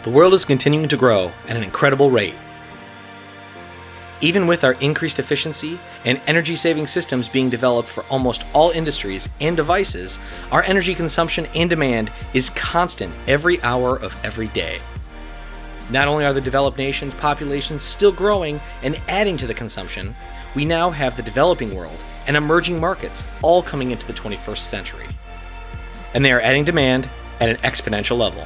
The world is continuing to grow at an incredible rate. Even with our increased efficiency and energy-saving systems being developed for almost all industries and devices, our energy consumption and demand is constant every hour of every day. Not only are the developed nations' populations still growing and adding to the consumption, we now have the developing world and emerging markets all coming into the 21st century. And they are adding demand at an exponential level.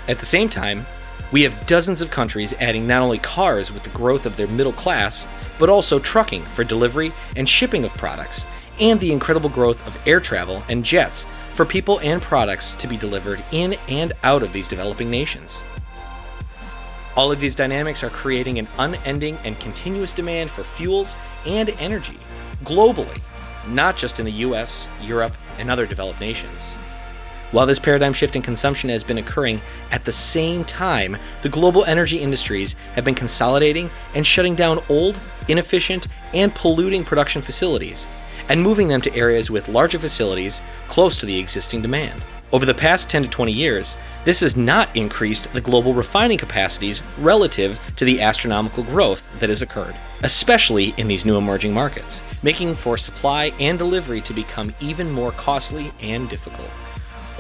At the same time, we have dozens of countries adding not only cars with the growth of their middle class, but also trucking for delivery and shipping of products, and the incredible growth of air travel and jets for people and products to be delivered in and out of these developing nations. All of these dynamics are creating an unending and continuous demand for fuels and energy globally, not just in the US, Europe, and other developed nations. While this paradigm shift in consumption has been occurring, at the same time, the global energy industries have been consolidating and shutting down old, inefficient, and polluting production facilities, and moving them to areas with larger facilities close to the existing demand. Over the past 10 to 20 years, this has not increased the global refining capacities relative to the astronomical growth that has occurred, especially in these new emerging markets, making for supply and delivery to become even more costly and difficult.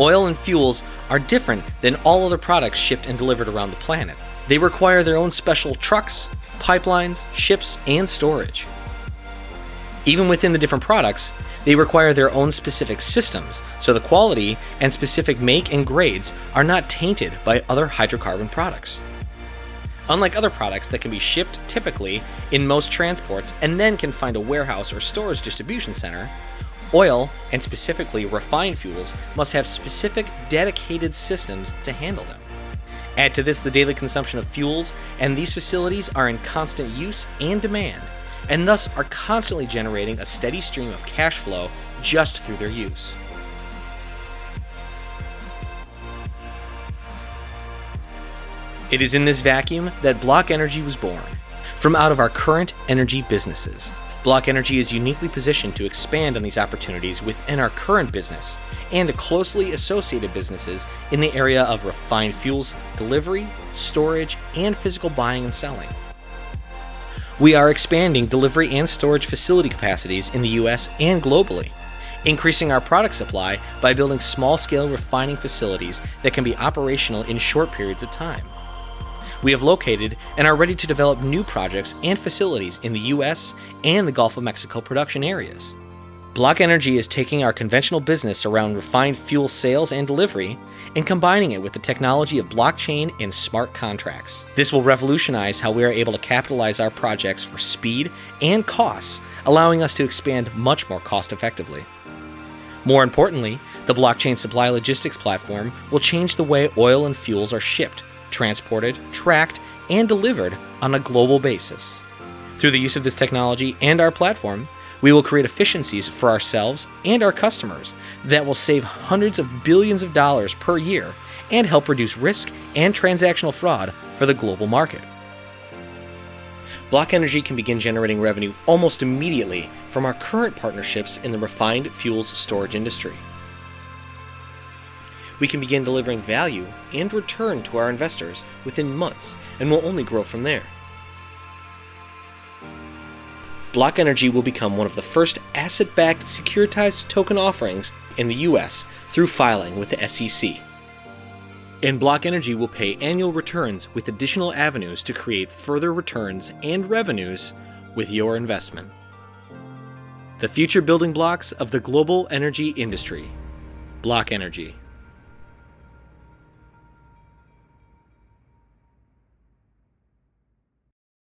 Oil and fuels are different than all other products shipped and delivered around the planet. They require their own special trucks, pipelines, ships, and storage. Even within the different products, they require their own specific systems, so the quality and specific make and grades are not tainted by other hydrocarbon products. Unlike other products that can be shipped typically in most transports and then can find a warehouse or storage distribution center, oil, and specifically refined fuels, must have specific dedicated systems to handle them. Add to this the daily consumption of fuels, and these facilities are in constant use and demand, and thus are constantly generating a steady stream of cash flow just through their use. It is in this vacuum that BlocEnergy was born, from out of our current energy businesses. BlocEnergy is uniquely positioned to expand on these opportunities within our current business and to closely associated businesses in the area of refined fuels, delivery, storage, and physical buying and selling. We are expanding delivery and storage facility capacities in the US and globally, increasing our product supply by building small-scale refining facilities that can be operational in short periods of time. We have located and are ready to develop new projects and facilities in the US and the Gulf of Mexico production areas. BlocEnergy is taking our conventional business around refined fuel sales and delivery and combining it with the technology of blockchain and smart contracts. This will revolutionize how we are able to capitalize our projects for speed and costs, allowing us to expand much more cost-effectively. More importantly, the blockchain supply logistics platform will change the way oil and fuels are shipped, transported, tracked, and delivered on a global basis. Through the use of this technology and our platform, we will create efficiencies for ourselves and our customers that will save hundreds of billions of dollars per year and help reduce risk and transactional fraud for the global market. BlocEnergy can begin generating revenue almost immediately from our current partnerships in the refined fuels storage industry. We can begin delivering value and return to our investors within months and will only grow from there. BlocEnergy will become one of the first asset-backed securitized token offerings in the US through filing with the SEC. And BlocEnergy will pay annual returns with additional avenues to create further returns and revenues with your investment. The future building blocks of the global energy industry. BlocEnergy.